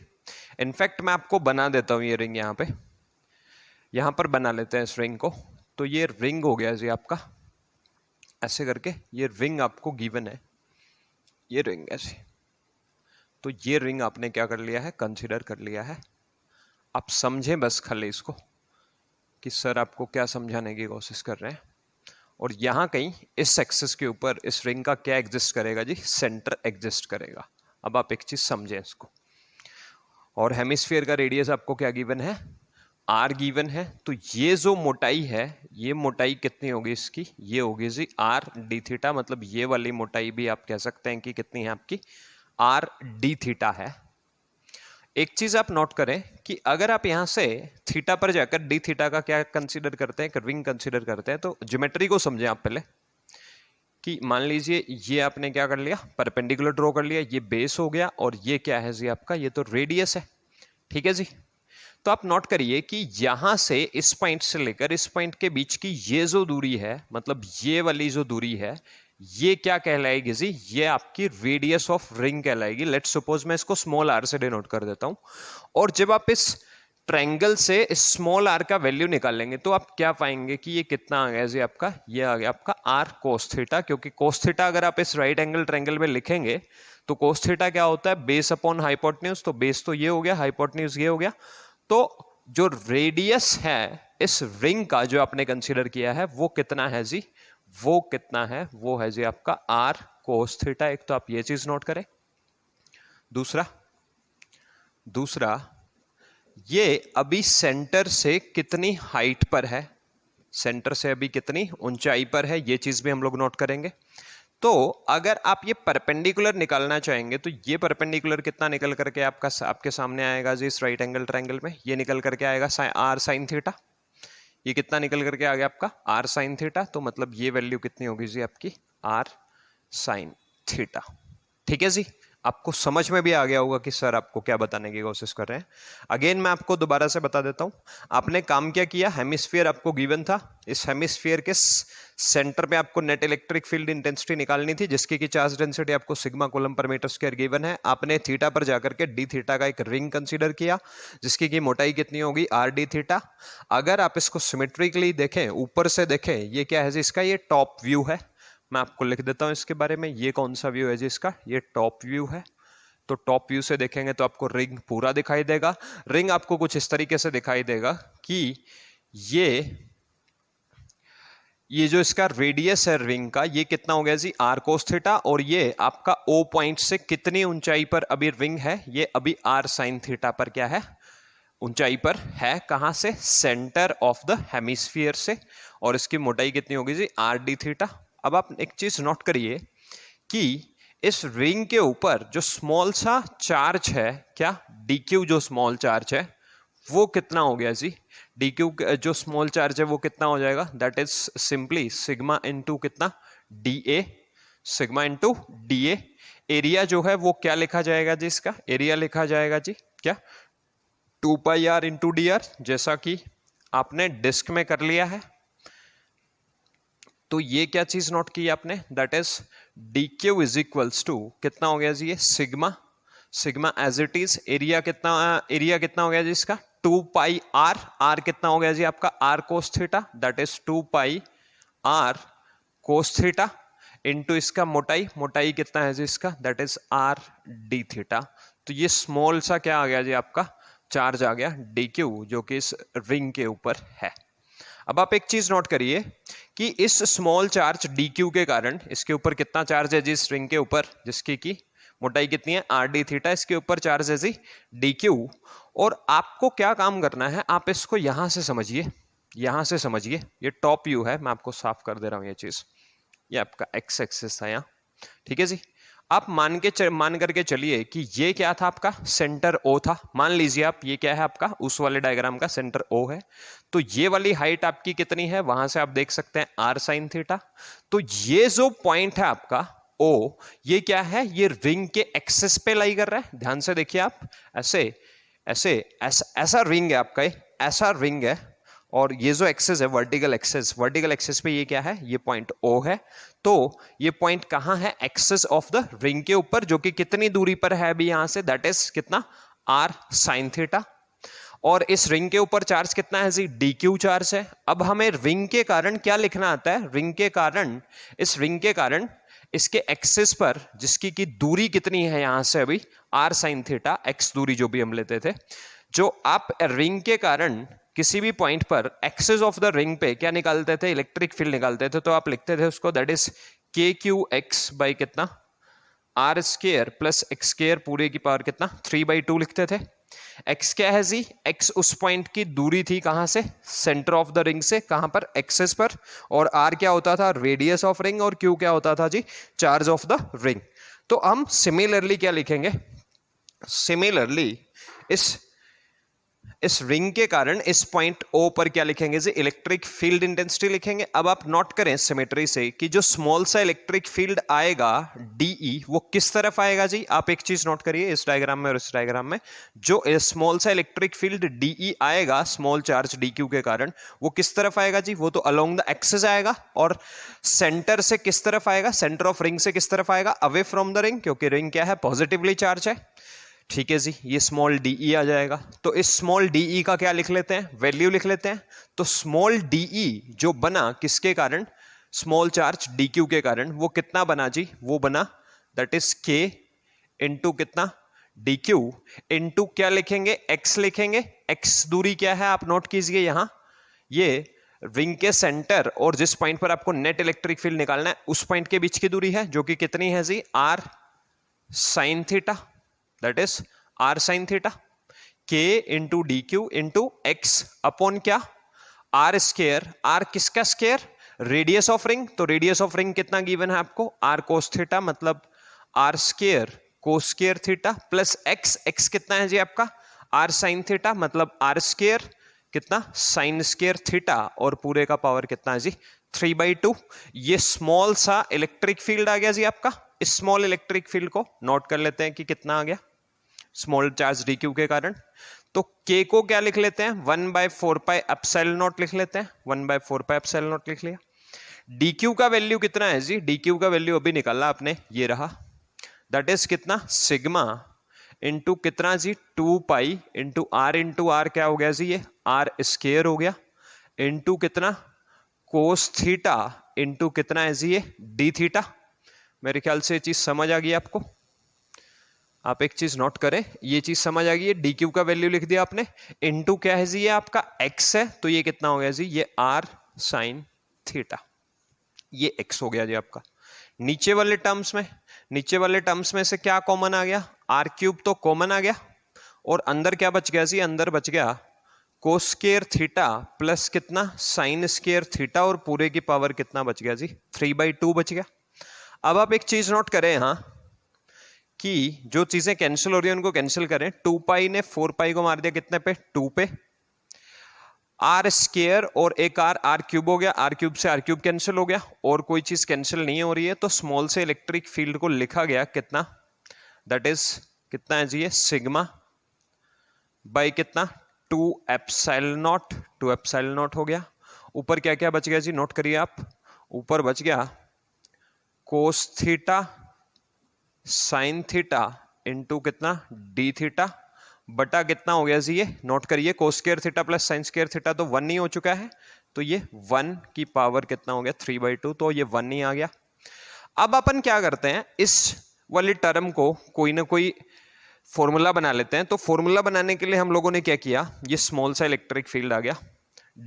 इनफैक्ट मैं आपको बना देता हूं ये रिंग, यहां पर बना लेते हैं इस रिंग को। तो ये रिंग हो गया जी आपका, ऐसे करके ये रिंग आपको गिवन है, ये रिंग ऐसे। तो ये रिंग आपने क्या कर लिया है, कंसीडर कर लिया है। आप समझें बस खाली इसको कि सर आपको क्या समझाने की कोशिश कर रहे हैं। और यहां कहीं इस एक्सिस के ऊपर इस रिंग का क्या एग्जिस्ट करेगा जी, सेंटर एग्जिस्ट करेगा। अब आप एक चीज समझें इसको। और हेमिस्फीयर का रेडियस आपको क्या गिवन है, आर गिवन है। तो ये जो मोटाई है, ये मोटाई कितनी होगी इसकी, ये होगी जी आर डी थीटा। मतलब ये वाली मोटाई भी आप कह सकते हैं कि कितनी है आपकी, आर डी थीटा है। एक चीज आप नोट करें कि अगर आप यहां से थीटा पर जाकर डी थीटा का क्या कंसीडर करते हैं, रिंग कंसीडर करते हैं, तो ज्योमेट्री को समझें आप पहले। कि मान लीजिए ये आपने क्या कर लिया, परपेंडिकुलर ड्रॉ कर लिया, ये बेस हो गया, और ये क्या है जी आपका, ये तो रेडियस है। ठीक है जी। तो आप नोट करिए कि यहां से इस पॉइंट से लेकर इस पॉइंट के बीच की ये जो दूरी है, मतलब ये वाली जो दूरी है, ये क्या कहलाएगी जी, ये आपकी रेडियस ऑफ रिंग कहलाएगी। लेट्स सपोज मैं इसको स्मॉल आर से डिनोट कर देता हूं। और जब आप इस ट्रायंगल से स्मॉल आर का वैल्यू निकालेंगे तो आप क्या पाएंगे कि ये कितना आ गया जी आपका, ये आ गया आपका आर कोस थीटा। क्योंकि कोस थीटा अगर आप इस राइट एंगल ट्रायंगल में लिखेंगे तो कोस थीटा क्या होता है, बेस अपॉन हाइपोटेन्यूज। तो बेस तो ये हो गया, हाइपोटेन्यूज ये हो गया। तो जो रेडियस है इस रिंग का जो आपने कंसीडर किया है वो कितना है जी, वो कितना है, वो है जी आपका आर कोस थीटा। एक तो आप ये चीज नोट करें। दूसरा ये अभी सेंटर से कितनी हाइट पर है, सेंटर से अभी कितनी ऊंचाई पर है, ये चीज भी हम लोग नोट करेंगे। तो अगर आप ये परपेंडिकुलर निकालना चाहेंगे तो ये परपेंडिकुलर कितना निकल करके आपके सामने आएगा जी, इस राइट एंगल ट्रायंगल में ये निकल करके आएगा आर साइन थीटा। ये कितना निकल करके आ गया आपका, आर साइन थीटा। तो मतलब ये वैल्यू कितनी होगी जी आपकी, आर साइन थीटा। ठीक है जी। आपको समझ में भी आ गया होगा कि सर आपको क्या बताने की कोशिश कर रहे हैं। अगेन मैं आपको दोबारा से बता देता हूं। आपने काम क्या किया, हेमिस्फीयर आपको गिवन था, इस हेमिस्फीयर के सेंटर पे आपको नेट इलेक्ट्रिक फील्ड इंटेंसिटी निकालनी थी, जिसकी की चार्ज डेंसिटी आपको सिग्मा कूलम पर मीटर स्क्वायर गिवन है। आपने थीटा पर जाकर के डी थीटा का एक रिंग कंसीडर किया, जिसकी की मोटाई कितनी होगी, आर डी थीटा। अगर आप इसको सिमेट्रिकली देखें, ऊपर से देखें, ये क्या है जी इसका, ये टॉप व्यू है। मैं आपको लिख देता हूं इसके बारे में, ये कौन सा व्यू है जी इसका, ये टॉप व्यू है। तो टॉप व्यू से देखेंगे तो आपको रिंग पूरा दिखाई देगा। रिंग आपको कुछ इस तरीके से दिखाई देगा कि ये जो इसका रेडियस है रिंग का, ये कितना हो गया जी, आर कोस थीटा। और ये आपका ओ पॉइंट से कितनी ऊंचाई पर अभी रिंग है, ये अभी आर साइन थीटा पर क्या है, ऊंचाई पर है। कहां से, सेंटर ऑफ द हेमिस्फीयर से। और इसकी मोटाई कितनी होगी जी, आर डी थीटा। अब आप एक चीज नोट करिए कि इस रिंग के ऊपर जो स्मॉल सा चार्ज है, क्या डी क्यू, जो स्मॉल चार्ज है वो कितना हो गया जी, डी क्यू जो स्मॉल चार्ज है वो कितना हो जाएगा, that is simply sigma into कितना, D A, sigma into D A. Area जो है वो क्या लिखा जाएगा जी, इसका एरिया लिखा जाएगा जी क्या, 2 pi are into D R, जैसा कि आपने डिस्क में कर लिया है। तो ये क्या चीज नोट की आपने, that is d q is equals to कितना हो गया जी, ये sigma as it is. Area कितना हो गया जी इसका, 2 पाई आर। आर कितना हो गया जी आपका, r cos theta, that is 2 pi r cos theta into इसका मोटाई कितना है जी इसका, that is r d theta. तो ये स्मॉल सा क्या आ गया जी आपका, चार्ज आ गया डी क्यू, जो कि इस रिंग के ऊपर है। अब आप एक चीज नोट करिए कि इस स्मॉल चार्ज डी क्यू के कारण इसके ऊपर कितना चार्ज है जी, इस रिंग के ऊपर, जिसकी की मोटाई कितनी है, आर डी थीटा, इसके ऊपर चार्ज है जी डी क्यू। और आपको क्या काम करना है, आप इसको यहां से समझिए, ये टॉप व्यू है, मैं आपको साफ कर दे रहा हूं ये चीज, ये आपका एक्स एक्सिस था यहाँ। ठीक है जी। आप मान करके चलिए कि ये क्या था आपका, सेंटर ओ था। मान लीजिए आप, ये क्या है आपका, उस वाले डायग्राम का सेंटर ओ है। तो ये वाली हाइट आपकी कितनी है, वहां से आप देख सकते हैं आर साइन थीटा। तो ये जो पॉइंट है आपका, ओ, ये क्या है, ये रिंग के एक्सेस पे लाई कर रहा है। ध्यान से देखिए आप, ऐसे ऐसे ऐसा रिंग है आपका, ऐसा रिंग है, और ये जो एक्सेस है वर्टिकल एक्सेस पे ये क्या है, ये पॉइंट ओ है। तो ये पॉइंट कहाँ है, एक्सेस ऑफ द रिंग के ऊपर, जो कि कितनी दूरी पर है अभी यहां से, दैट इज कितना, आर साइन थीटा। और इस रिंग के ऊपर चार्ज कितना है जी, डी क्यू चार्ज है। अब हमें रिंग के कारण क्या लिखना आता है, रिंग के कारण, इस रिंग के कारण इसके एक्सिस पर जिसकी की दूरी कितनी है यहां से अभी, आर साइन थीटा, एक्स दूरी जो भी हम लेते थे, जो आप रिंग के कारण किसी भी पॉइंट पर एक्सिस ऑफ द रिंग पे क्या निकालते थे, इलेक्ट्रिक फील्ड निकालते थे, तो आप लिखते थे उसको that is K Q x by कितना, r square plus x square पूरे की पावर कितना, 3/2 लिखते थे। x क्या है जी, x उस पॉइंट की दूरी थी कहां से, सेंटर ऑफ द रिंग से, कहां पर, एक्सेस पर, और r क्या होता था, रेडियस ऑफ रिंग, और q क्या होता था जी, चार्ज ऑफ द रिंग। तो हम सिमिलरली क्या लिखेंगे, सिमिलरली इस रिंग के कारण इस पॉइंट O पर क्या लिखेंगे जी, इलेक्ट्रिक फील्ड इंटेंसिटी लिखेंगे। अब आप नोट करें सिमेट्री से कि जो स्मॉल सा इलेक्ट्रिक फील्ड आएगा DE, वो किस तरफ आएगा जी, आप एक चीज नोट करिए इस डायग्राम में और इस डायग्राम में, जो स्मॉल सा इलेक्ट्रिक फील्ड DE आएगा स्मॉल चार्ज DQ के कारण, वो किस तरफ आएगा जी, वो तो अलोंग द एक्सिस आएगा, और सेंटर से किस तरफ आएगा, सेंटर ऑफ रिंग से किस तरफ आएगा, अवे फ्रॉम द रिंग, क्योंकि रिंग क्या है, पॉजिटिवली चार्ज है। ठीक है जी, ये स्मॉल DE आ जाएगा। तो इस स्मॉल DE का क्या लिख लेते हैं, वैल्यू लिख लेते हैं। तो स्मॉल DE जो बना किसके कारण, स्मॉल चार्ज DQ के कारण, वो कितना बना जी, वो बना दैट इज K इंटू कितना, DQ इंटू क्या लिखेंगे, X लिखेंगे। X दूरी क्या है आप नोट कीजिए यहां, ये रिंग के सेंटर और जिस पॉइंट पर आपको नेट इलेक्ट्रिक फील्ड निकालना है उस पॉइंट के बीच की दूरी है, जो कि कितनी है जी, R sine theta, that is r sine theta. K into d q into x upon क्या, आर स्केयर, आर किसका स्केयर, रेडियस ऑफ रिंग, तो रेडियस ऑफ रिंग कितना गिवन है आपको, आर कोस थीटा, मतलब r square cos square theta, plus x, x कितना है जी आपका, आर साइन थीटा, मतलब आर स्केयर कितना, साइन स्केयर थीटा, और पूरे का पावर कितना है जी, 3/2। ये स्मॉल सा इलेक्ट्रिक फील्ड आ गया जी आपका। इस स्मॉल इलेक्ट्रिक फील्ड को नोट कर लेते हैं कि कितना आ गया, स्मॉल चार्ज DQ के कारण। तो K को क्या लिख लेते हैं, 1/4 पाई एप्सिलॉन नॉट लिख लेते हैं, 1/4 पाई एप्सिलॉन नॉट लिख लिया। DQ का वैल्यू कितना है जी, DQ का वैल्यू अभी निकाला आपने, ये रहा, दैट इज कितना, सिग्मा इंटू कितना जी, 2 पाई इंटू R क्या हो गया जी, ये R स्केयर हो गया, इंटू कितना, कोस थीटा इंटू कितना है जी, ये डी थीटा। मेरे ख्याल से ये चीज समझ आ गई आपको। आप एक चीज नोट करें, ये चीज समझ आ गई है, DQ का वैल्यू लिख दिया आपने, इनटू क्या है जी, ये आपका x है, तो ये कितना हो गया जी, ये R साइन थीटा, ये x हो गया जी आपका। नीचे वाले टर्म्स में से क्या कॉमन आ गया, R³ तो कॉमन आ गया, और अंदर क्या बच गया जी, अंदर बच गया कोस स्क्वायर थीटा प्लस कितना, साइन स्क्वायर थीटा, और पूरे की पावर कितना बच गया जी, 3/2 बच गया। अब आप एक चीज नोट करें यहाँ कि जो चीजें कैंसिल हो रही है उनको कैंसिल करें। 2 पाई ने 4 पाई को मार दिया कितने पे, 2 पे, आर स्क्वायर और एक आर क्यूब हो गया, आर क्यूब से आर क्यूब कैंसिल हो गया, और कोई चीज कैंसिल नहीं हो रही है, तो स्मॉल से इलेक्ट्रिक फील्ड को लिखा गया कितना, दैट इज कितना है जी, ये सिग्मा बाई कितना, 2 एप्सिलॉन नॉट हो गया। ऊपर क्या क्या बच गया जी, नोट करिए आप, ऊपर बच गया cos theta sine theta into कितना, डी थीटा, बटा कितना हो गया जी, ये नोट करिए, cos square theta plus sine square theta तो 1 ही हो चुका है, तो ये 1 की पावर कितना हो गया, 3/2, तो ये 1 ही आ गया। अब अपन क्या करते हैं, इस वाली टर्म को कोई ना कोई फॉर्मूला बना लेते हैं। तो फॉर्मूला बनाने के लिए हम लोगों ने क्या किया, ये स्मॉल सा इलेक्ट्रिक फील्ड आ गया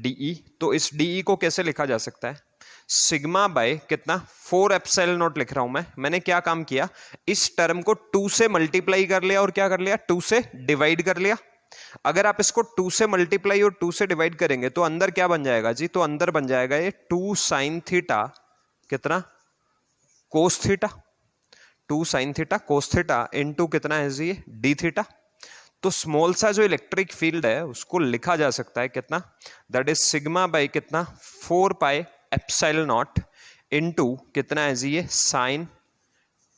DE, तो इस DE को कैसे लिखा जा सकता है, सिग्मा बाय कितना, 4 एप्सिलॉन नॉट लिख रहा हूं मैंने क्या काम किया, इस टर्म को 2 से मल्टीप्लाई कर लिया, और क्या कर लिया, 2 से डिवाइड कर लिया। अगर आप इसको 2 से मल्टीप्लाई और 2 से डिवाइड करेंगे तो अंदर क्या बन जाएगा जी, तो अंदर बन जाएगा ये 2 साइन थीटा कितना, cos theta, 2 sine theta cos theta into कितना है जी, डी थीटा। तो स्मॉल सा जो इलेक्ट्रिक फील्ड है उसको लिखा जा सकता है कितना, दैट इज सिग्मा बाई कितना, 4 पाई एप्सिलॉन नॉट इंटू कितना है जी, ये साइन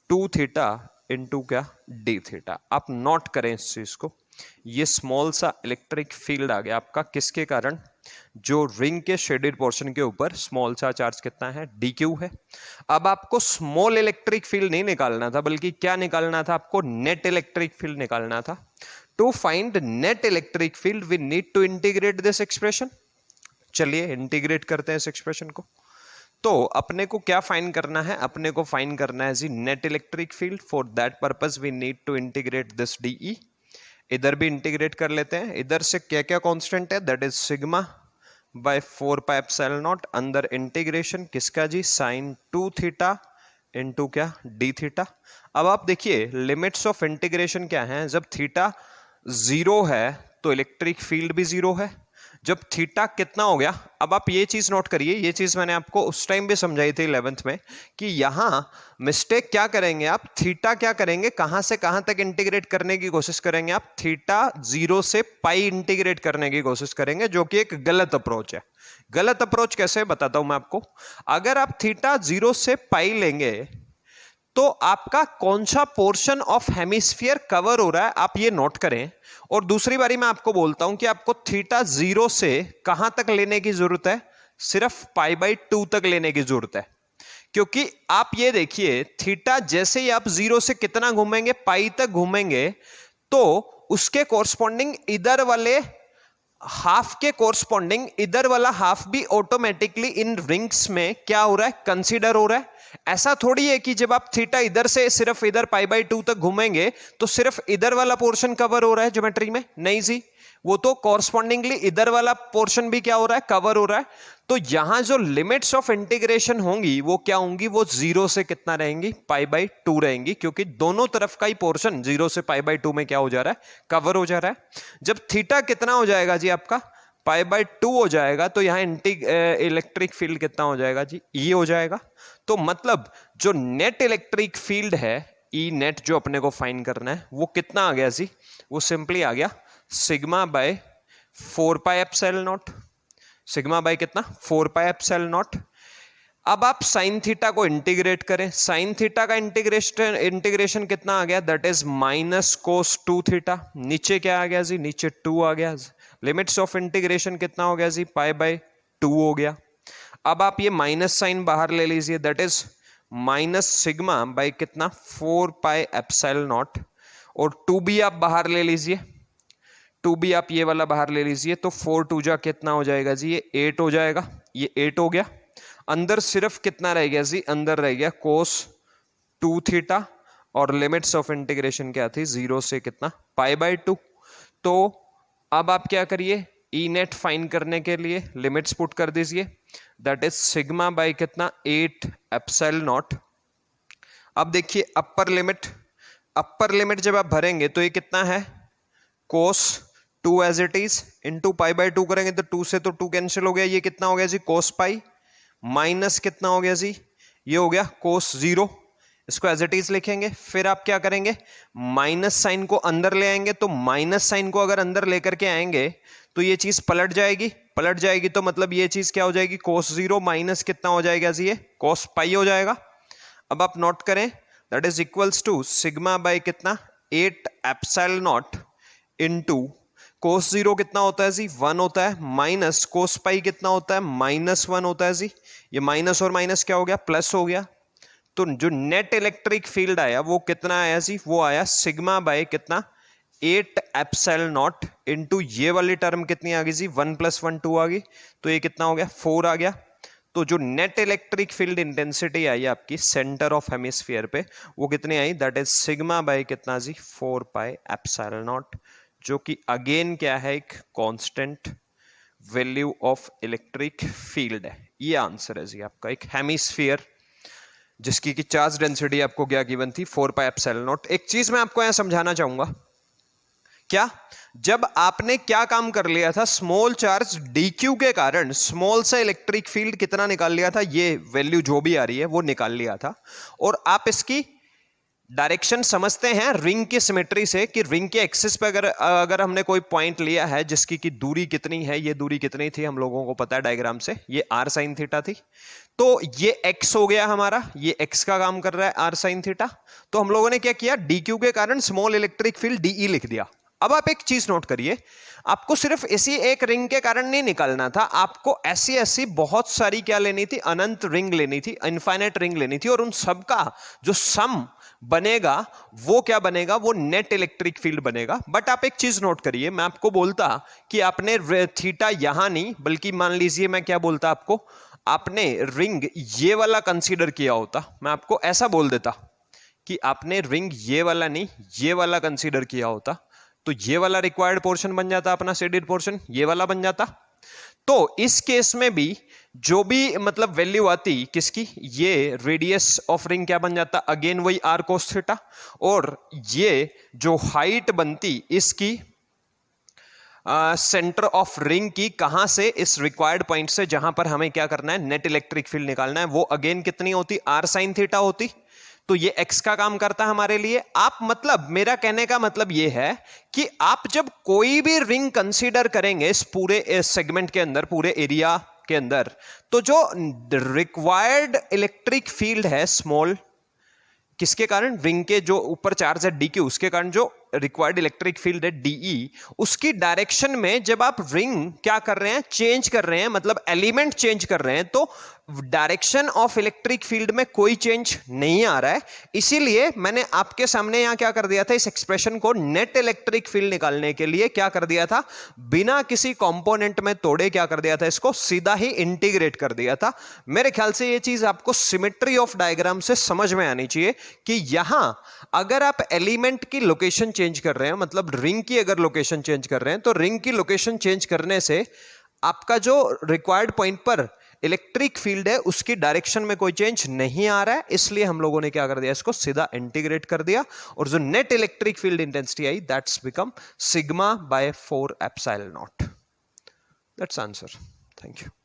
2 थीटा इंटू क्या डी थीटा। आप नोट करें इस चीज को, ये स्मॉल सा इलेक्ट्रिक फील्ड आ गया आपका, किसके कारण, जो रिंग के शेडेड पोर्शन के ऊपर स्मॉल सा चार्ज कितना है, डी क्यू है। अब आपको स्मॉल इलेक्ट्रिक फील्ड नहीं निकालना था, बल्कि क्या निकालना था आपको, नेट इलेक्ट्रिक फील्ड निकालना था। To find net electric field we need to integrate this expression. चलिए इंटीग्रेट करते हैं इस एक्सप्रेशन को। तो अपने को क्या फाइंड करना है, अपने को फाइंड करना है जी net electric field. For that purpose we need to integrate this DE. इधर भी इंटीग्रेट कर लेते हैं। इधर से क्या क्या कांस्टेंट है, that is sigma bye 4 pi epsilon not, अंदर इंटीग्रेशन किसका जी, साइन 2 थीटा इंटू क्या डी थीटा। अब आप देखिए लिमिट्स ऑफ इंटीग्रेशन क्या है, जब थीटा 0 है तो इलेक्ट्रिक फील्ड भी 0 है। जब थीटा कितना हो गया, अब आप ये चीज नोट करिए, ये चीज मैंने आपको उस टाइम भी समझाई थी 11th में, कि यहां मिस्टेक क्या करेंगे आप, थीटा क्या करेंगे, कहां से कहां तक इंटीग्रेट करने की कोशिश करेंगे आप, थीटा 0 से पाई इंटीग्रेट करने की कोशिश करेंगे, जो कि एक गलत अप्रोच है। गलत अप्रोच कैसे बताता हूं मैं आपको। अगर आप थीटा 0 से पाई लेंगे तो आपका कौन सा पोर्शन ऑफ हेमिस्फीयर कवर हो रहा है, आप ये नोट करें। और दूसरी बारी मैं आपको बोलता हूं कि आपको थीटा 0 से कहां तक लेने की जरूरत है, सिर्फ पाई बाई 2 तक लेने की जरूरत है। क्योंकि आप ये देखिए थीटा जैसे ही आप 0 से कितना घूमेंगे, पाई तक घूमेंगे, तो उसके कोरस्पॉन्डिंग इधर वाले हाफ के कोरस्पॉन्डिंग इधर वाला हाफ भी ऑटोमेटिकली इन रिंग्स में क्या हो रहा है, कंसीडर हो रहा है। ऐसा थोड़ी है कि जब आप थीटा इधर से सिर्फ इधर पाई बाई 2 तक घूमेंगे तो सिर्फ इधर वाला पोर्शन कवर हो रहा है ज्योमेट्री में, नहीं जी, वो तो कॉरस्पॉन्डिंगली इधर वाला पोर्शन भी क्या हो रहा है, कवर हो रहा है। तो यहां जो लिमिट्स ऑफ इंटीग्रेशन होंगी वो क्या होंगी, वो 0 से कितना रहेंगी, पाई बाई 2 रहेंगी, क्योंकि दोनों तरफ का ही पोर्शन 0 से पाई बाई 2 में क्या हो जा रहा है, कवर हो जा रहा है। जब थीटा कितना हो जाएगा जी आपका, पाई बाई 2 हो जाएगा, तो यहां इलेक्ट्रिक फील्ड कितना हो जाएगा जी, ई हो जाएगा। तो मतलब जो नेट इलेक्ट्रिक फील्ड है, ई नेट जो अपने को फाइंड करना है, वो कितना आ गया जी, वो सिंपली आ गया sigma bye 4 pi epsilon not. Sigma by कितना, 4 पाई एप्सिलॉन नॉट। अब आप साइन थीटा को इंटीग्रेट करें, साइन थीटा का इंटीग्रेशन कितना आ गया, that is minus cos 2 theta. नीचे क्या आ गया जी, नीचे 2 आ गया। लिमिट्स ऑफ इंटीग्रेशन कितना हो गया जी, पाई बाय 2 हो गया। अब आप ये माइनस साइन बाहर ले लीजिए, that is minus sigma by कितना, 4 पाई एप्सिलॉन नॉट, और 2 भी आप बाहर ले लीजिए, 2 भी आप ये वाला बाहर ले लीजिए, तो 4 2 जा कितना हो जाएगा जी, ये 8 हो जाएगा, ये 8 हो गया। अंदर सिर्फ कितना रह गया जी, अंदर रह गया कोस 2 थीटा, और लिमिट्स ऑफ इंटीग्रेशन क्या थी, 0 से कितना, पाई बाय 2। तो अब आप क्या करिए, ई नेट फाइंड करने के लिए लिमिट्स पुट कर दीजिए, दैट इज सिग्मा बाय कितना, 8 एप्सिलॉन नॉट। अब देखिए अपर लिमिट जब आप भरेंगे तो ये कितना है, cos 2 as it is into pi by 2 करेंगे तो 2 से तो 2 कैंसिल हो गया, ये कितना हो गया जी, कोस पाई, माइनस कितना हो गया जी, ये हो गया कोस 0, इसको एज इट इज लिखेंगे। फिर आप क्या करेंगे, माइनस साइन को अंदर ले आएंगे, तो माइनस साइन को अगर अंदर लेकर के आएंगे तो ये चीज पलट जाएगी, तो मतलब ये चीज क्या हो जाएगी, कोस 0 माइनस कितना हो जाएगा जी, ये कोस पाई हो जाएगा। अब आप नोट करें, that is equals to sigma by कितना, 8 एप्सिलॉन नॉट इंटू कोस 0 कितना होता है जी, 1 होता है, माइनस कोस पाई कितना होता है, -1 होता है जी। ये माइनस और माइनस क्या हो गया, प्लस हो गया। तो जो नेट इलेक्ट्रिक फील्ड आया वो कितना आया जी, वो आया सिग्मा बाय कितना, 8 एप्सिलॉन नॉट इंटू ये वाली टर्म कितनी आ गई जी, 1 + 1 2 आ गई, तो ये कितना हो गया, 4 आ गया। तो जो net electric field intensity I आपकी सेंटर ऑफ हेमिस्फीयर पे, वो कितनी आई, दैट इज सिग्मा बाय कितना जी, 4 पाई एप्सिलॉन नॉट, जो कि अगेन क्या है, एक constant value of electric field है। ये आंसर है जी आपका, एक हेमिस्फीयर जिसकी की चार्ज डेंसिटी आपको क्या गिवन थी, 4 पाई एप्सिलॉन नॉट। एक चीज मैं आपको यहां समझाना चाहूंगा, क्या, जब आपने क्या काम कर लिया था, स्मॉल चार्ज dq के कारण स्मॉल सा इलेक्ट्रिक फील्ड कितना निकाल लिया था, ये वैल्यू जो भी आ रही है वो निकाल लिया था, और आप इसकी डायरेक्शन समझते हैं रिंग की सिमेट्री से कि रिंग के एक्सिस पे अगर हमने कोई पॉइंट लिया है जिसकी की दूरी कितनी है, ये दूरी कितनी थी हम लोगों को पता है डायग्राम से, ये r sin थीटा थी, तो ये x हो गया हमारा, ये x का काम कर रहा है r sin थीटा। तो हम लोगों ने क्या किया, dq के कारण स्मॉल इलेक्ट्रिक फील्ड dE लिख दिया। अब आप एक चीज नोट करिए, आपको सिर्फ इसी एक रिंग के कारण नहीं निकालना था, आपको ऐसी ऐसी बहुत सारी क्या लेनी थी, अनंत रिंग लेनी थी, इनफाइनाइट रिंग लेनी थी, और उन सब का जो सम बनेगा वो क्या बनेगा, वो नेट इलेक्ट्रिक फील्ड बनेगा। बट आप एक चीज नोट करिए, मैं आपको बोलता कि आपने थीटा यहां नहीं, बल्कि मान लीजिए मैं क्या बोलता आपको, आपने रिंग ये वाला कंसीडर किया होता, मैं आपको ऐसा बोल देता कि आपने रिंग ये वाला नहीं ये वाला कंसीडर किया होता, तो ये वाला रिक्वायर्ड पोर्शन बन जाता अपना शेडेड पोर्शन, ये वाला बन जाता। तो इस केस में भी जो भी मतलब वैल्यू आती किसकी, ये रेडियस ऑफ रिंग क्या बन जाता, अगेन वही r cos थीटा, और ये जो हाइट बनती इसकी सेंटर ऑफ रिंग की, कहां से, इस रिक्वायर्ड पॉइंट से जहां पर हमें क्या करना है, नेट इलेक्ट्रिक फील्ड निकालना है, वो अगेन कितनी होती, r sin थीटा होती। तो ये x का काम करता है हमारे लिए। आप मतलब मेरा कहने का मतलब ये है कि आप जब कोई भी रिंग कंसीडर करेंगे इस पूरे सेगमेंट के अंदर, पूरे एरिया के अंदर, तो जो रिक्वायर्ड इलेक्ट्रिक फील्ड है स्मॉल, किसके कारण, रिंग के जो ऊपर चार्ज है dq, उसके कारण जो रिक्वायर्ड इलेक्ट्रिक फील्ड है dE, उसकी डायरेक्शन में जब आप रिंग क्या कर रहे हैं, चेंज कर रहे हैं, मतलब एलिमेंट चेंज कर रहे हैं, तो डायरेक्शन ऑफ इलेक्ट्रिक फील्ड में कोई चेंज नहीं आ रहा है। इसीलिए मैंने आपके सामने यहां क्या कर दिया था, इस एक्सप्रेशन को नेट इलेक्ट्रिक फील्ड निकालने के लिए क्या कर दिया था, बिना किसी कंपोनेंट में तोड़े क्या कर दिया था, इसको सीधा ही इंटीग्रेट कर दिया था। मेरे ख्याल से ये चीज आपको सिमेट्री ऑफ डायग्राम से समझ में आनी चाहिए कि यहां अगर आप एलिमेंट की लोकेशन चेंज कर रहे हैं, मतलब रिंग की अगर लोकेशन चेंज कर रहे हैं, तो रिंग की लोकेशन चेंज करने से आपका जो रिक्वायर्ड पॉइंट पर इलेक्ट्रिक फील्ड है उसकी डायरेक्शन में कोई चेंज नहीं आ रहा है। इसलिए हम लोगों ने क्या कर दिया, इसको सीधा इंटीग्रेट कर दिया, और जो net electric field intensity I that's become sigma bye 4 epsilon not. That's answer. Thank you.